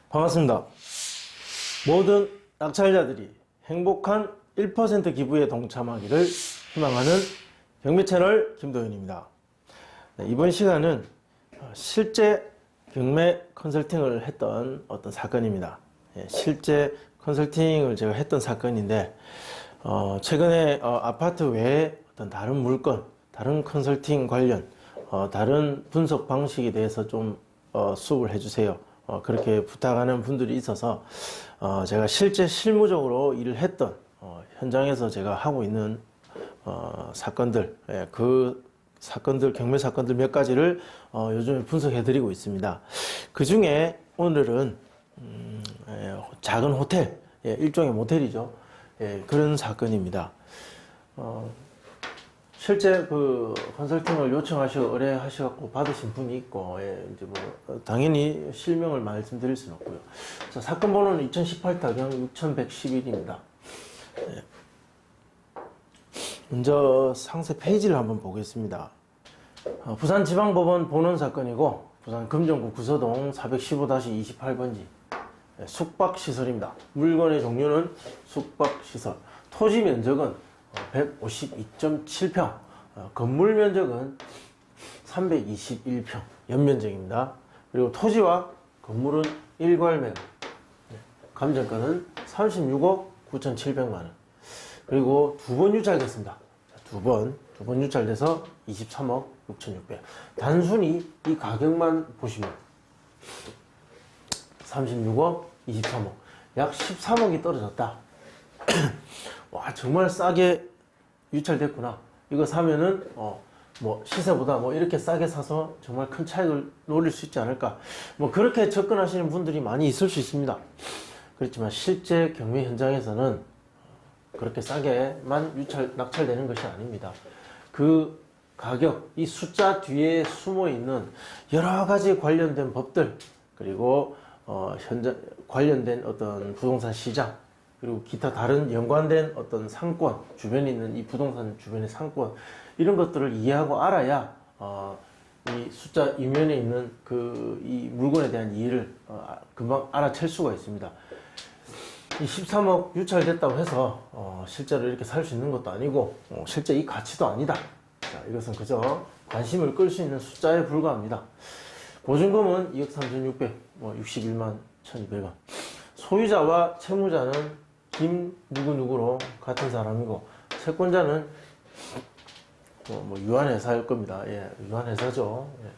반갑습니다. 모든 낙찰자들이 행복한 1% 기부에 동참하기를 희망하는 경매 채널 김도현입니다. 네, 이번 시간은 실제 경매 컨설팅을 했던 어떤 사건입니다. 실제 컨설팅을 제가 했던 사건인데 최근에 아파트 외에 어떤 다른 물건, 다른 컨설팅 관련 다른 분석 방식에 대해서 좀 수업을 해주세요. 그렇게 부탁하는 분들이 있어서 제가 실제 실무적으로 일을 했던 현장에서 제가 하고 있는 사건들, 그 사건들, 경매 사건들 몇 가지를 요즘에 분석해 드리고 있습니다. 그 중에 오늘은 작은 호텔, 일종의 모텔이죠. 그런 사건입니다. 실제 그 컨설팅을 요청하시고 의뢰하셔갖고 받으신 분이 있고, 이제 뭐 당연히 실명을 말씀드릴 수는 없고요. 자, 사건 번호는 2018타경 6111입니다. 먼저 상세 페이지를 한번 보겠습니다. 부산지방법원 본원 사건이고, 부산 금정구 구서동 415-28번지 숙박시설입니다. 물건의 종류는 숙박시설. 토지 면적은 152.7평, 건물 면적은 321평, 연면적입니다. 그리고 토지와 건물은 일괄매매, 감정가는 36억 9,700만원. 그리고 두 번 유찰됐습니다. 두 번 유찰돼서 23억 6,600. 단순히 이 가격만 보시면 36억, 23억, 약 13억이 떨어졌다. 와, 정말 싸게 유찰됐구나. 이거 사면은 뭐 시세보다 뭐 이렇게 싸게 사서 정말 큰 차익을 노릴 수 있지 않을까. 뭐 그렇게 접근하시는 분들이 많이 있을 수 있습니다. 그렇지만 실제 경매 현장에서는 그렇게 싸게만 낙찰되는 것이 아닙니다. 그 가격, 이 숫자 뒤에 숨어 있는 여러 가지 관련된 법들, 그리고 현장 관련된 어떤 부동산 시장, 그리고 기타 다른 연관된 어떤 상권, 주변에 있는 이 부동산 주변의 상권, 이런 것들을 이해하고 알아야 이 숫자 이면에 있는 이 물건에 대한 이해를 금방 알아챌 수가 있습니다. 이 13억 유찰됐다고 해서 실제로 이렇게 살 수 있는 것도 아니고 실제 이 가치도 아니다. 자, 이것은 그저 관심을 끌 수 있는 숫자에 불과합니다. 보증금은 2억 3,661만 1,200원. 소유자와 채무자는 김 누구누구로 같은 사람이고, 채권자는 뭐 유한회사일 겁니다. 예, 유한회사죠. 예.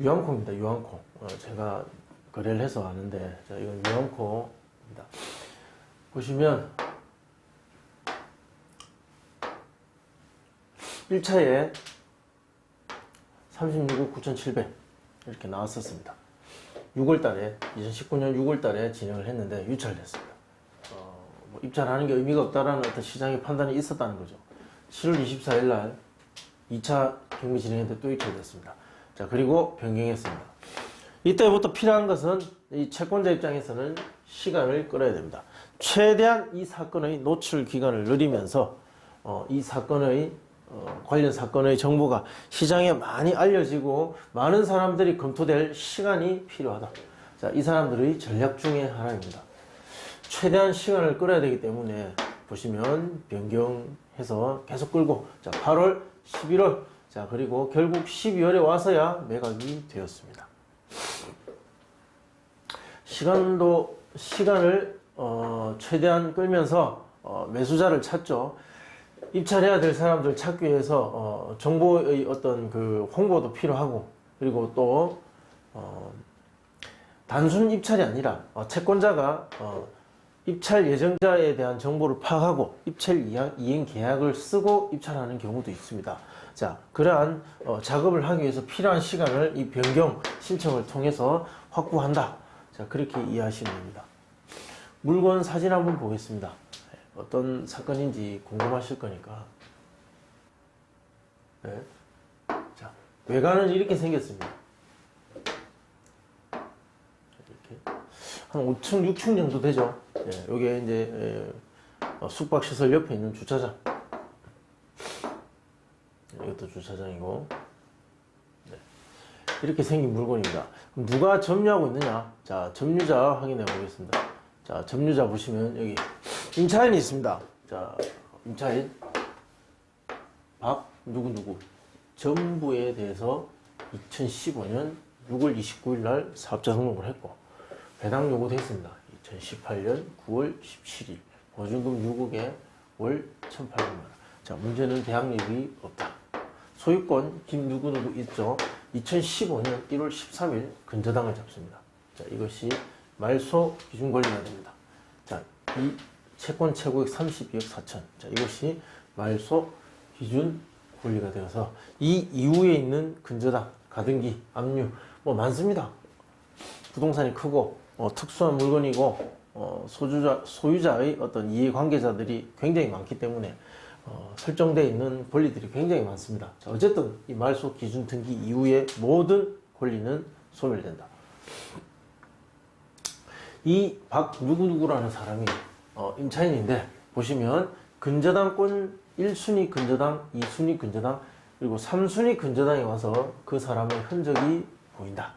유한코입니다. 유한코. 제가 거래를 해서 아는데, 자, 이건 유한코입니다. 보시면 1차에 36억 9,700 이렇게 나왔었습니다. 6월달에 2019년 6월달에 진행을 했는데 유찰됐습니다. 뭐 입찰하는 게 의미가 없다라는 어떤 시장의 판단이 있었다는 거죠. 7월 24일 날 2차 경매 진행했는데 또 유찰됐습니다. 자, 그리고 변경했습니다. 이때부터 필요한 것은 이 채권자 입장에서는 시간을 끌어야 됩니다. 최대한 이 사건의 노출 기간을 늘리면서 이 사건의 관련 사건의 정보가 시장에 많이 알려지고 많은 사람들이 검토될 시간이 필요하다. 자, 이 사람들의 전략 중에 하나입니다. 최대한 시간을 끌어야 되기 때문에 보시면 변경해서 계속 끌고, 자, 8월, 11월, 자, 그리고 결국 12월에 와서야 매각이 되었습니다. 시간을 최대한 끌면서 매수자를 찾죠. 입찰해야 될 사람들 찾기 위해서 정보의 어떤 그 홍보도 필요하고, 그리고 또 단순 입찰이 아니라 채권자가 입찰 예정자에 대한 정보를 파악하고 입찰 이행 계약을 쓰고 입찰하는 경우도 있습니다. 자, 그러한 작업을 하기 위해서 필요한 시간을 이 변경 신청을 통해서 확보한다. 자, 그렇게 이해하시면 됩니다. 물건 사진 한번 보겠습니다. 어떤 사건인지 궁금하실 거니까. 네. 자, 외관은 이렇게 생겼습니다. 이렇게 한 5층, 6층 정도 되죠. 예, 여기에 이제 숙박시설 옆에 있는 주차장. 이것도 주차장이고. 네. 이렇게 생긴 물건입니다. 그럼 누가 점유하고 있느냐? 자, 점유자 확인해 보겠습니다. 자, 점유자 보시면 여기 임차인이 있습니다. 자, 임차인 박 누구누구 전부에 대해서 2015년 6월 29일 날 사업자 등록을 했고 배당 요구도 했습니다. 2018년 9월 17일 보증금 6억에 월 1,800만 원. 자, 문제는 대항력이 없다. 소유권 김누구누구 있죠. 2015년 1월 13일 근저당을 잡습니다. 자, 이것이 말소 기준 권리가 됩니다. 자, 이 채권 최고액 32억 4천. 자, 이것이 말소 기준 권리가 되어서 이 이후에 있는 근저당, 가등기, 압류 뭐 많습니다. 부동산이 크고 특수한 물건이고 소유자의 어떤 이해관계자들이 굉장히 많기 때문에 설정되어 있는 권리들이 굉장히 많습니다. 자, 어쨌든 이 말소 기준 등기 이후에 모든 권리는 소멸된다. 이 박 누구누구라는 사람이 임차인인데 보시면 근저당권 1순위 근저당, 2순위 근저당, 그리고 3순위 근저당에 와서 그 사람의 흔적이 보인다.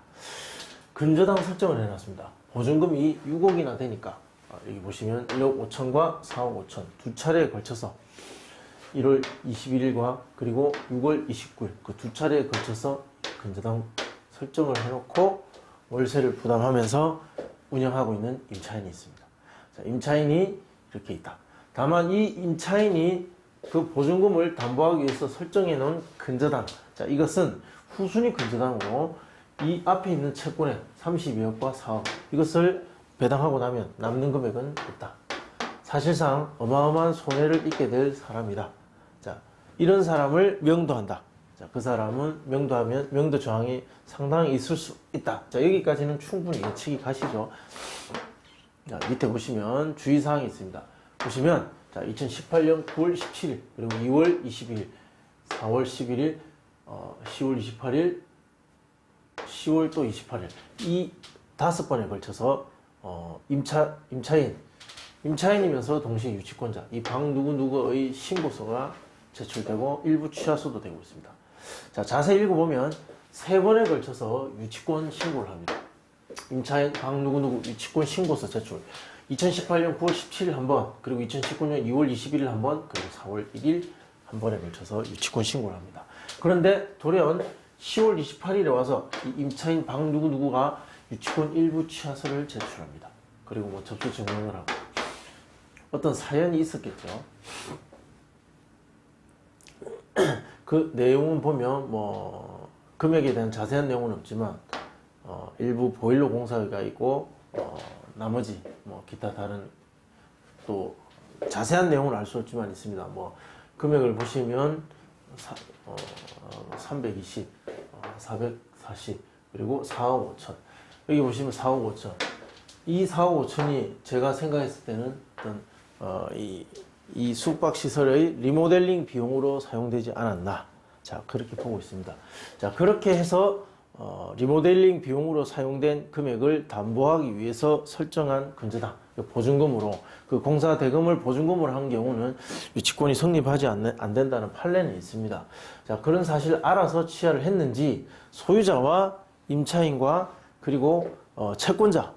근저당 설정을 해놨습니다. 보증금이 6억이나 되니까 여기 보시면 1억 5천과 4억 5천 두 차례에 걸쳐서 1월 21일과 그리고 6월 29일 그 두 차례에 걸쳐서 근저당 설정을 해놓고 월세를 부담하면서 운영하고 있는 임차인이 있습니다. 자, 임차인이 이렇게 있다. 다만 이 임차인이 그 보증금을 담보하기 위해서 설정해 놓은 근저당, 자, 이것은 후순위 근저당으로 이 앞에 있는 채권의 32억과 4억 이것을 배당하고 나면 남는 금액은 없다. 사실상 어마어마한 손해를 입게 될 사람이다. 자, 이런 사람을 명도한다. 자, 그 사람은 명도하면 명도 저항이 상당히 있을 수 있다. 자, 여기까지는 충분히 예측이 가시죠. 자, 밑에 보시면 주의사항이 있습니다. 보시면 자, 2018년 9월 17일 그리고 2월 22일 4월 11일 10월 28일 10월 또 28일 이 5번에 걸쳐서 임차인이면서 동시에 유치권자 이 방 누구누구의 신고서가 제출되고 일부 취하서도 되고 있습니다. 자, 자세히 읽어보면 3번에 걸쳐서 유치권 신고를 합니다. 임차인 방 누구누구 유치권 신고서 제출 2018년 9월 17일 한 번, 그리고 2019년 2월 21일 한 번, 그리고 4월 1일 한 번에 걸쳐서 유치권 신고를 합니다. 그런데 돌연 10월 28일에 와서 이 임차인 방 누구누구가 유치권 일부 취하서를 제출합니다. 그리고 뭐 접수 증명을 하고 어떤 사연이 있었겠죠. 그 내용은 보면 뭐 금액에 대한 자세한 내용은 없지만 일부 보일러 공사가 있고 나머지 뭐 기타 다른 또 자세한 내용은 알 수 없지만 있습니다. 뭐 금액을 보시면 320, 440 그리고 4억 5천 여기 보시면 4억 5천 이 4억 5천이 제가 생각했을 때는 어떤 이 숙박시설의 리모델링 비용으로 사용되지 않았나. 자, 그렇게 보고 있습니다. 자, 그렇게 해서 리모델링 비용으로 사용된 금액을 담보하기 위해서 설정한 근저당, 보증금으로 그 공사 대금을 보증금으로 한 경우는 유치권이 성립하지 안 된다는 판례는 있습니다. 자, 그런 사실을 알아서 취하를 했는지 소유자와 임차인과 그리고 채권자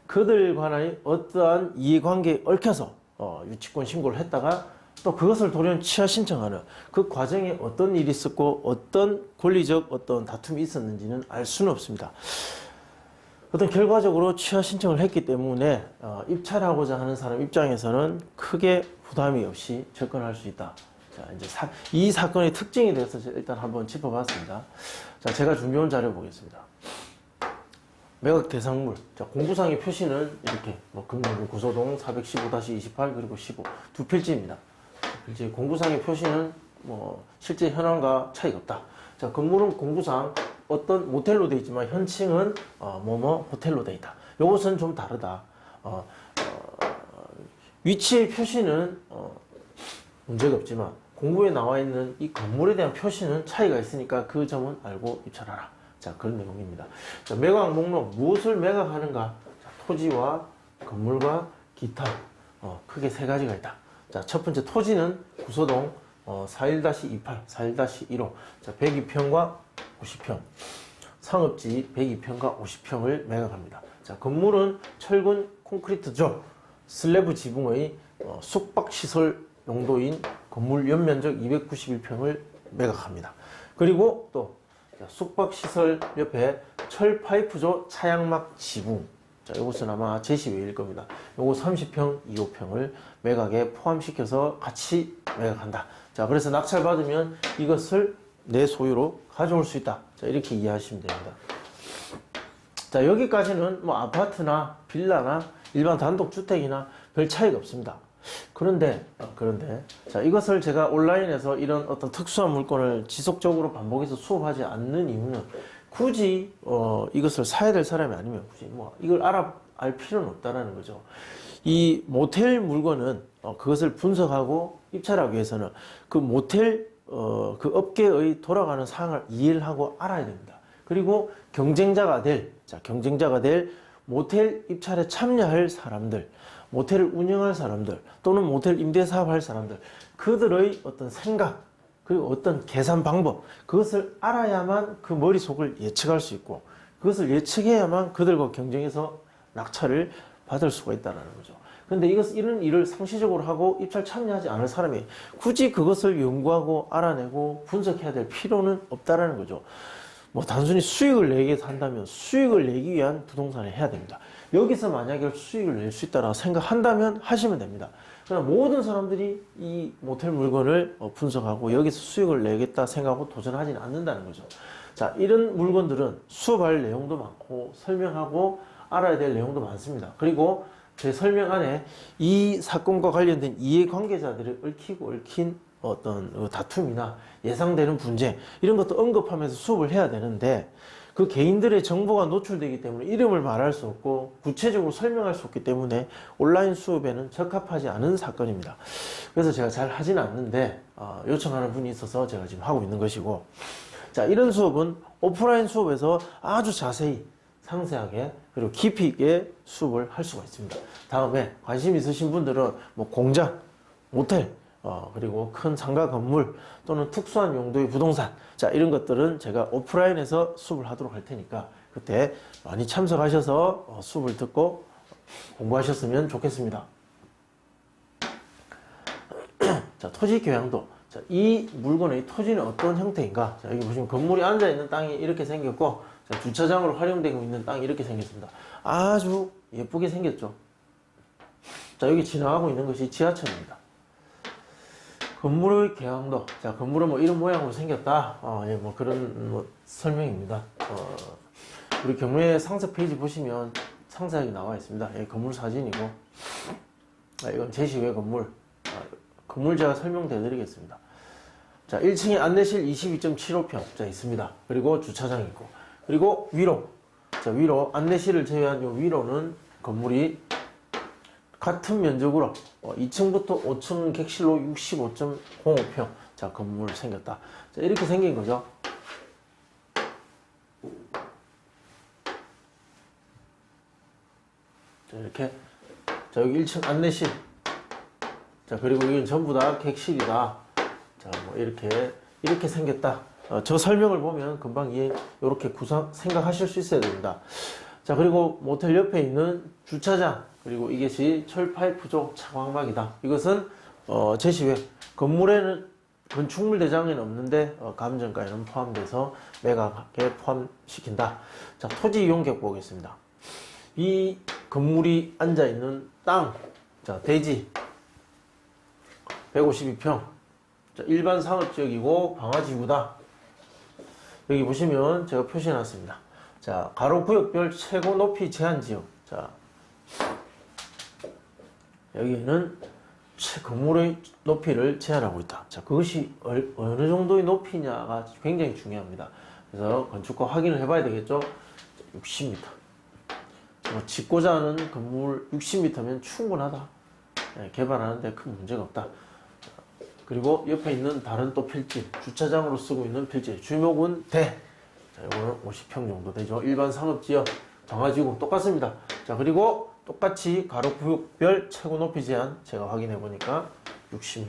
그들 간의 어떠한 이해관계에 얽혀서 유치권 신고를 했다가 또 그것을 돌연 취하 신청하는 그 과정에 어떤 일이 있었고 어떤 권리적 어떤 다툼이 있었는지는 알 수는 없습니다. 어떤 결과적으로 취하 신청을 했기 때문에 입찰하고자 하는 사람 입장에서는 크게 부담이 없이 접근할 수 있다. 자, 이제 이 사건의 특징에 대해서 일단 한번 짚어봤습니다. 자, 제가 준비한 자료 보겠습니다. 매각 대상물. 자, 공구상의 표시는 이렇게 뭐 금동구 구소동 415-28 그리고 15 두 필지입니다. 필지 공구상의 표시는 뭐 실제 현황과 차이가 없다. 자, 건물은 공구상 어떤 모텔로 되어 있지만 현칭은 뭐뭐 호텔로 되어 있다. 요것은 좀 다르다. 위치의 표시는 문제가 없지만 공구에 나와 있는 이 건물에 대한 표시는 차이가 있으니까 그 점은 알고 입찰하라. 자, 그런 내용입니다. 자, 매각 목록 무엇을 매각하는가? 자, 토지와 건물과 기타 크게 세 가지가 있다. 자, 첫 번째 토지는 구소동 41-28, 41-15, 자, 102평과 90평. 상업지 102평과 50평을 매각합니다. 자, 건물은 철근 콘크리트조 슬래브 지붕의 숙박시설 용도인 건물 연면적 291평을 매각합니다. 그리고 또 숙박시설 옆에 철파이프조 차양막 지붕, 자, 이것은 아마 제시외일 겁니다. 요거 30평, 2호평을 매각에 포함시켜서 같이 매각한다. 자, 그래서 낙찰 받으면 이것을 내 소유로 가져올 수 있다. 자, 이렇게 이해하시면 됩니다. 자, 여기까지는 뭐 아파트나 빌라나 일반 단독주택이나 별 차이가 없습니다. 그런데 자, 이것을 제가 온라인에서 이런 어떤 특수한 물건을 지속적으로 반복해서 수업하지 않는 이유는 굳이 이것을 사야 될 사람이 아니면 굳이 뭐 이걸 알 필요는 없다라는 거죠. 이 모텔 물건은 그것을 분석하고 입찰하기 위해서는 그 모텔 그 업계의 돌아가는 상황을 이해를 하고 알아야 됩니다. 그리고 경쟁자가 될 모텔 입찰에 참여할 사람들, 모텔을 운영할 사람들, 또는 모텔 임대 사업할 사람들, 그들의 어떤 생각, 그리고 어떤 계산 방법, 그것을 알아야만 그 머릿속을 예측할 수 있고, 그것을 예측해야만 그들과 경쟁해서 낙찰을 받을 수가 있다는 거죠. 근데 이런 일을 상시적으로 하고 입찰 참여하지 않을 사람이 굳이 그것을 연구하고 알아내고 분석해야 될 필요는 없다라는 거죠. 뭐 단순히 수익을 내기 위해서 한다면 수익을 내기 위한 부동산을 해야 됩니다. 여기서 만약에 수익을 낼 수 있다고 생각한다면 하시면 됩니다. 그러나 모든 사람들이 이 모텔 물건을 분석하고 여기서 수익을 내겠다 생각하고 도전하지는 않는다는 거죠. 자, 이런 물건들은 수업할 내용도 많고 설명하고 알아야 될 내용도 많습니다. 그리고 제 설명 안에 이 사건과 관련된 이해관계자들을 얽힌 어떤 다툼이나 예상되는 분쟁, 이런 것도 언급하면서 수업을 해야 되는데, 그 개인들의 정보가 노출되기 때문에 이름을 말할 수 없고 구체적으로 설명할 수 없기 때문에 온라인 수업에는 적합하지 않은 사건입니다. 그래서 제가 잘 하지는 않는데 요청하는 분이 있어서 제가 지금 하고 있는 것이고, 자, 이런 수업은 오프라인 수업에서 아주 자세히 상세하게 그리고 깊이 있게 수업을 할 수가 있습니다. 다음에 관심 있으신 분들은 뭐 공장, 모텔, 그리고 큰 상가 건물 또는 특수한 용도의 부동산, 자, 이런 것들은 제가 오프라인에서 수업을 하도록 할 테니까 그때 많이 참석하셔서 수업을 듣고 공부하셨으면 좋겠습니다. 자, 토지 교양도. 자, 이 물건의 토지는 어떤 형태인가? 자, 여기 보시면 건물이 앉아있는 땅이 이렇게 생겼고, 자, 주차장으로 활용되고 있는 땅이 이렇게 생겼습니다. 아주 예쁘게 생겼죠. 자, 여기 지나가고 있는 것이 지하철입니다. 건물의 개항도. 자, 건물은 뭐 이런 모양으로 생겼다. 예, 뭐 그런 설명입니다. 우리 경매 상세 페이지 보시면 상세하게 나와 있습니다. 예, 건물 사진이고, 이건 제시외 건물. 건물 제가 설명해 드리겠습니다. 자, 1층에 안내실 22.75평 자 있습니다. 그리고 주차장이 있고, 그리고 위로, 자, 위로 안내실을 제외한 요 위로는 건물이 같은 면적으로 2층부터 5층 객실로 65.05평 자, 건물 생겼다. 자, 이렇게 생긴 거죠. 자, 이렇게. 자, 여기 1층 안내실. 자, 그리고 이건 전부 다 객실이다. 자, 뭐 이렇게 생겼다. 저 설명을 보면 금방 이렇게 생각하실 수 있어야 됩니다. 자, 그리고 모텔 옆에 있는 주차장, 그리고 이것이 철파이프조 차광막이다. 이것은 제시외 건물에는 건축물 대장에는 없는데 감정가에는 포함돼서 매각에 포함시킨다. 자, 토지 이용객 보겠습니다. 이 건물이 앉아 있는 땅, 자, 대지 152평. 자, 일반 상업지역이고 방화지구다. 여기 보시면 제가 표시해 놨습니다. 자, 가로구역별 최고 높이 제한지역. 자, 여기는 건물의 높이를 제한하고 있다. 자, 그것이 어느 정도의 높이냐가 굉장히 중요합니다. 그래서 건축가 확인을 해봐야 되겠죠. 60m. 짓고자 하는 건물 60m면 충분하다. 개발하는데 큰 문제가 없다. 그리고 옆에 있는 다른 또 필지, 주차장으로 쓰고 있는 필지, 주목은 대. 자, 이거는 50평 정도 되죠. 일반 상업지역, 방화지구 똑같습니다. 자, 그리고 똑같이 가로구역별 최고 높이 제한 제가 확인해 보니까 60m.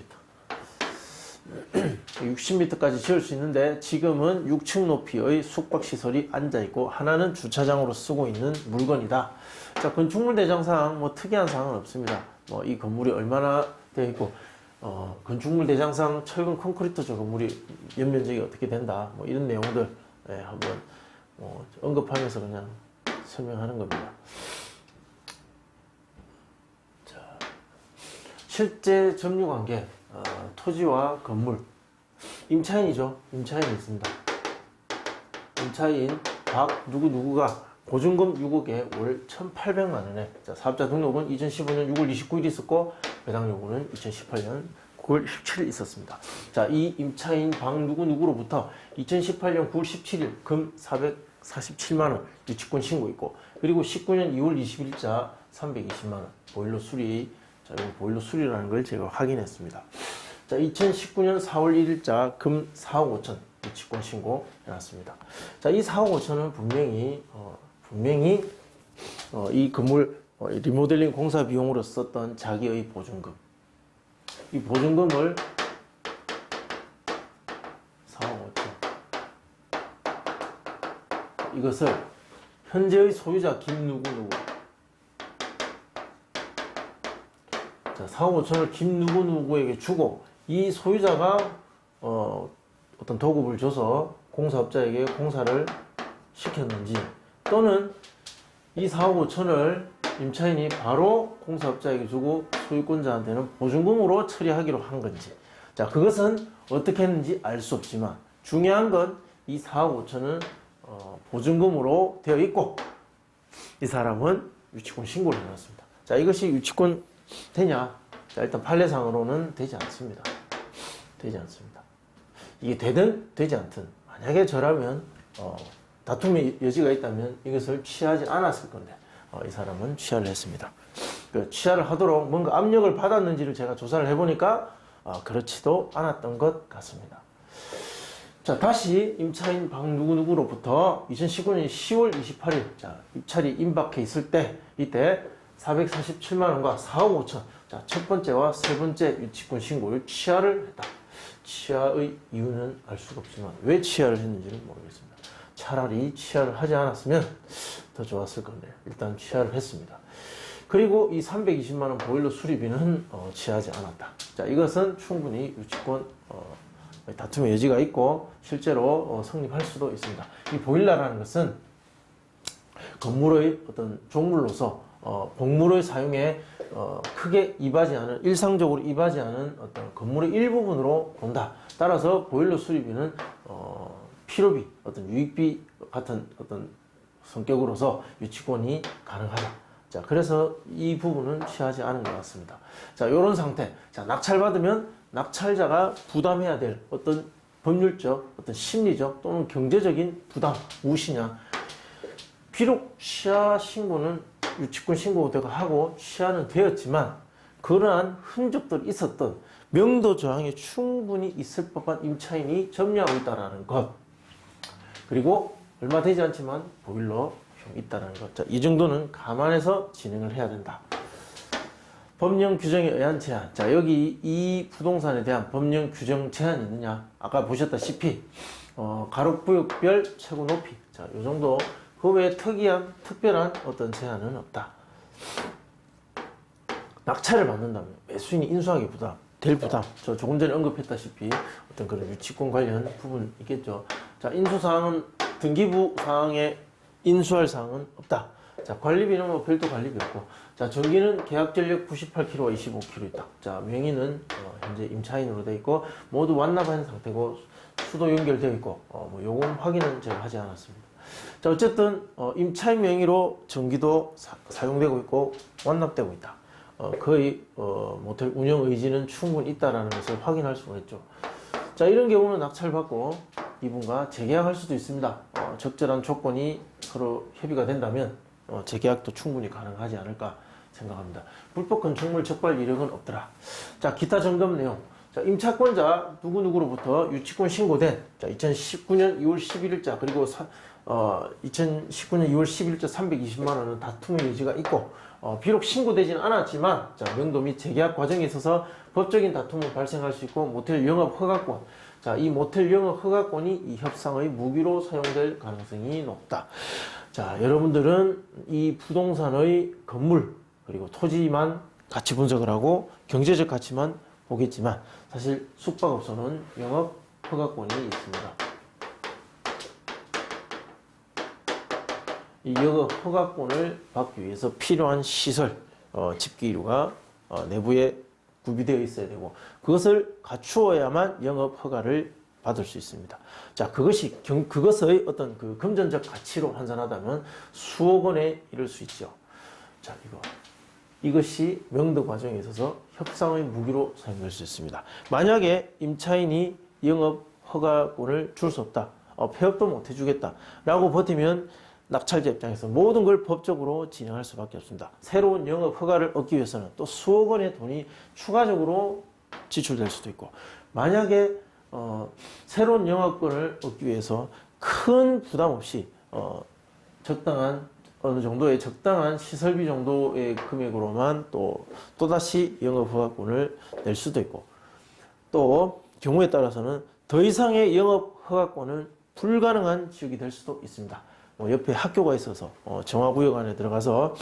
60m까지 지을 수 있는데 지금은 6층 높이의 숙박시설이 앉아있고 하나는 주차장으로 쓰고 있는 물건이다. 자, 건축물 대장상 뭐 특이한 사항은 없습니다. 뭐 이 건물이 얼마나 되어 있고 건축물 대장상 철근 콘크리트조 건물이 연면적이 어떻게 된다. 뭐 이런 내용들 한번 언급하면서 그냥 설명하는 겁니다. 자, 실제 점유관계 토지와 건물 임차인이죠. 임차인이 있습니다. 임차인 박 누구누구가 보증금 6억에 월 1,800만 원에 자, 사업자 등록은 2015년 6월 29일 있었고 배당 요구는 2018년 9월 17일 있었습니다. 자, 이 임차인 박 누구누구로부터 2018년 9월 17일 금 447만 원 유치권 신고 있고 그리고 19년 2월 20일자 320만 원 보일러 수리. 자, 이거 보일러 수리라는 걸 제가 확인했습니다. 자, 2019년 4월 1일자 금 4억 5천 유치권 신고 해놨습니다. 자, 이 4억 5천은 분명히 이 건물 리모델링 공사 비용으로 썼던 자기의 보증금. 이 보증금을 4억 5천 이것을 현재의 소유자 김누구누구 자, 4억 5천을 김누구누구에게 주고 이 소유자가 어떤 도급을 줘서 공사업자에게 공사를 시켰는지 또는 이 4억 5천을 임차인이 바로 공사업자에게 주고 소유권자한테는 보증금으로 처리하기로 한 건지 자, 그것은 어떻게 했는지 알 수 없지만 중요한 건 이 4억 5천은 보증금으로 되어 있고 이 사람은 유치권 신고를 해놨습니다. 자, 이것이 유치권 되냐? 자, 일단 판례상으로는 되지 않습니다. 되지 않습니다. 이게 되든 되지 않든 만약에 저라면 다툼의 여지가 있다면 이것을 취하지 않았을 건데 이 사람은 취하를 했습니다. 그 취하를 하도록 뭔가 압력을 받았는지를 제가 조사를 해보니까 그렇지도 않았던 것 같습니다. 자, 다시 임차인 박 누구누구로부터 2019년 10월 28일 자, 입찰이 임박해 있을 때 이때 447만 원과 4억 5천 자, 첫 번째와 세 번째 유치권 신고를 취하를 했다. 취하의 이유는 알 수가 없지만 왜 취하를 했는지는 모르겠습니다. 차라리 취하를 하지 않았으면 더 좋았을 건데 일단 취하를 했습니다. 그리고 이 320만 원 보일러 수리비는 취하지 않았다. 자, 이것은 충분히 유치권 다툼의 여지가 있고 실제로 성립할 수도 있습니다. 이 보일러라는 것은 건물의 어떤 종물로서 복물의 사용에 크게 이바지 않은 일상적으로 이바지 않은 어떤 건물의 일부분으로 본다. 따라서 보일러 수리비는 필요비, 어떤 유익비 같은 어떤 성격으로서 유치권이 가능하다. 자, 그래서 이 부분은 취하지 않은 것 같습니다. 자, 이런 상태. 자, 낙찰받으면 낙찰자가 부담해야 될 어떤 법률적, 어떤 심리적 또는 경제적인 부담 무엇이냐. 비록 취하 신고는 유치권 신고가 하고 취하는 되었지만 그러한 흔적들이 있었던 명도 저항이 충분히 있을 법한 임차인이 점유하고 있다는 것. 그리고 얼마 되지 않지만 보일러형 있다는 것. 자, 이 정도는 감안해서 진행을 해야 된다. 법령 규정에 의한 제한. 자, 여기 이 부동산에 대한 법령 규정 제한이 있느냐? 아까 보셨다시피 가로구역별 최고 높이. 자, 이 정도. 그 외에 특별한 어떤 제한은 없다. 낙찰을 받는다면 매수인이 인수하기 될 부담. 저 조금 전에 언급했다시피 어떤 그런 유치권 관련 부분 있겠죠. 자, 인수사항은 등기부 사항에 인수할 사항은 없다. 자, 관리비는 뭐 별도 관리비 없고. 자, 전기는 계약전력 98kW와 25kW 있다. 자, 명의는 현재 임차인으로 되어 있고 모두 완납한 상태고 수도 연결되어 있고 뭐 요금 확인은 제가 하지 않았습니다. 자, 어쨌든 임차인 명의로 전기도 사용되고 있고 완납되고 있다. 거의 모텔 운영 의지는 충분히 있다라는 것을 확인할 수가 있죠. 자, 이런 경우는 낙찰받고 이분과 재계약할 수도 있습니다. 적절한 조건이 서로 협의가 된다면 재계약도 충분히 가능하지 않을까 생각합니다. 불법 건축물 적발 이력은 없더라. 자, 기타 점검 내용. 자, 임차권자 누구누구로부터 유치권 신고된 자, 2019년 2월 11일자 그리고 2019년 2월 11일자 320만 원은 다툼의 여지가 있고 비록 신고되지는 않았지만 자, 명도 및 재계약 과정에 있어서 법적인 다툼은 발생할 수 있고 모텔 영업 허가권, 자, 이 모텔 영업 허가권이 이 협상의 무기로 사용될 가능성이 높다. 자, 여러분들은 이 부동산의 건물 그리고 토지만 가치 분석을 하고 경제적 가치만 보겠지만 사실 숙박업소는 영업 허가권이 있습니다. 이 영업 허가권을 받기 위해서 필요한 시설, 집기류가 내부에 구비되어 있어야 되고 그것을 갖추어야만 영업 허가를 받을 수 있습니다. 자, 그것의 어떤 그 금전적 가치로 환산하다면 수억 원에 이를 수 있죠. 자, 이것이 명도 과정에 있어서 협상의 무기로 사용될 수 있습니다. 만약에 임차인이 영업 허가권을 줄 수 없다, 폐업도 못 해주겠다 라고 버티면 낙찰자 입장에서 모든 걸 법적으로 진행할 수밖에 없습니다. 새로운 영업 허가를 얻기 위해서는 또 수억 원의 돈이 추가적으로 지출될 수도 있고, 만약에 새로운 영업권을 얻기 위해서 큰 부담 없이 적당한 어느 정도의 적당한 시설비 정도의 금액으로만 또다시 영업 허가권을 낼 수도 있고, 또 경우에 따라서는 더 이상의 영업 허가권은 불가능한 지역이 될 수도 있습니다. 옆에 학교가 있어서 정화구역 안에 들어가서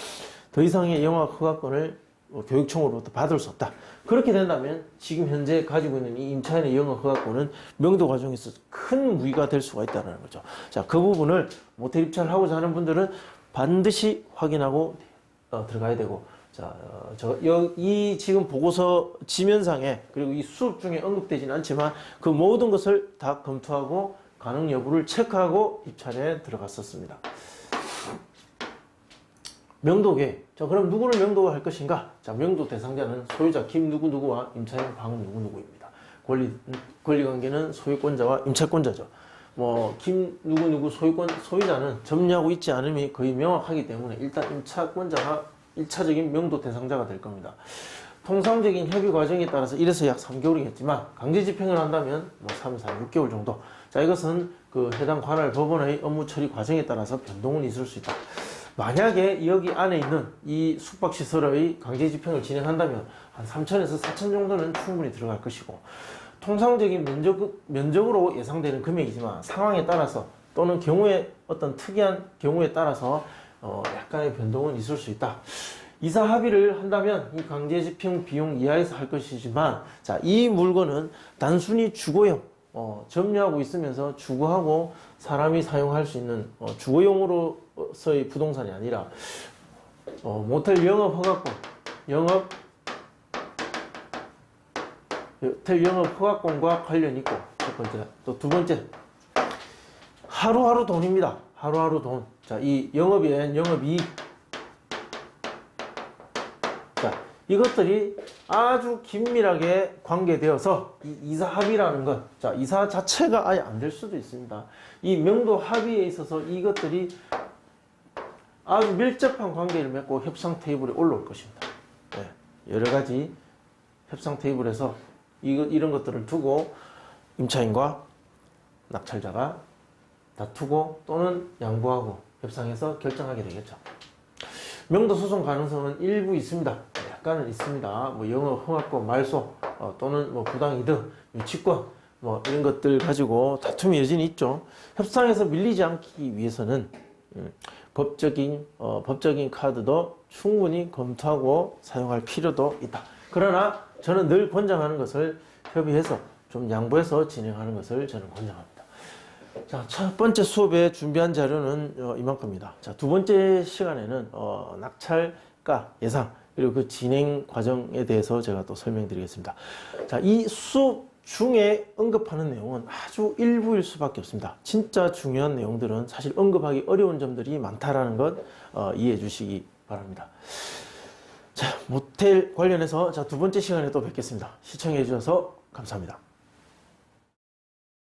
더 이상의 영업 허가권을 교육청으로부터 받을 수 없다. 그렇게 된다면 지금 현재 가지고 있는 이 임차인의 영업 허가권은 명도 과정에서 큰 무기가 될 수가 있다는 거죠. 자, 그 부분을 모텔 입찰을 하고자 하는 분들은 반드시 확인하고 들어가야 되고, 자, 이 지금 보고서 지면상에 그리고 이 수업 중에 언급되지는 않지만 그 모든 것을 다 검토하고 가능 여부를 체크하고 입찰에 들어갔었습니다. 명도계. 자, 그럼 누구를 명도할 것인가? 자, 명도 대상자는 소유자 김 누구누구와 임차인 방 누구누구입니다. 권리관계는 소유권자와 임차권자죠. 김 누구누구 소유자는 점유하고 있지 않음이 거의 명확하기 때문에 일단 임차권자가 1차적인 명도 대상자가 될 겁니다. 통상적인 협의 과정에 따라서 이래서 약 3개월이겠지만 강제 집행을 한다면 3, 4, 6개월 정도. 자, 이것은 그 해당 관할 법원의 업무 처리 과정에 따라서 변동은 있을 수 있다. 만약에 여기 안에 있는 이 숙박시설의 강제 집행을 진행한다면 한 3천에서 4천 정도는 충분히 들어갈 것이고, 통상적인 면적으로 예상되는 금액이지만 상황에 따라서 또는 어떤 특이한 경우에 따라서 약간의 변동은 있을 수 있다. 이사 합의를 한다면 이 강제 집행 비용 이하에서 할 것이지만, 자, 이 물건은 단순히 주거용, 점유하고 있으면서 주거하고 사람이 사용할 수 있는 주거용으로서의 부동산이 아니라 모텔 영업 허가권, 모텔 영업 허가권과 관련이 있고, 첫 번째, 또 두 번째, 하루하루 돈입니다. 하루하루 돈. 자, 이 영업이엔 영업이익. 자, 이것들이 아주 긴밀하게 관계되어서 이 이사 합의라는 것, 자, 이사 자체가 아예 안 될 수도 있습니다. 이 명도 합의에 있어서 이것들이 아주 밀접한 관계를 맺고 협상 테이블에 올라올 것입니다. 네, 여러 가지 협상 테이블에서 이런 것들을 두고 임차인과 낙찰자가 다투고 또는 양보하고 협상해서 결정하게 되겠죠. 명도 소송 가능성은 일부 있습니다. 약간은 있습니다. 영업 허가권 말소, 또는 부당이득, 유치권, 이런 것들 가지고 다툼이 여전히 있죠. 협상에서 밀리지 않기 위해서는 법적인 카드도 충분히 검토하고 사용할 필요도 있다. 그러나 저는 늘 권장하는 것을 협의해서 좀 양보해서 진행하는 것을 저는 권장합니다. 자, 첫 번째 수업에 준비한 자료는 이만큼입니다. 자, 두 번째 시간에는 낙찰가 예상 그리고 그 진행 과정에 대해서 제가 또 설명드리겠습니다. 자, 이 수업 중에 언급하는 내용은 아주 일부일 수밖에 없습니다. 진짜 중요한 내용들은 사실 언급하기 어려운 점들이 많다라는 것 이해해 주시기 바랍니다. 자, 모텔 관련해서 두 번째 시간에 또 뵙겠습니다. 시청해 주셔서 감사합니다.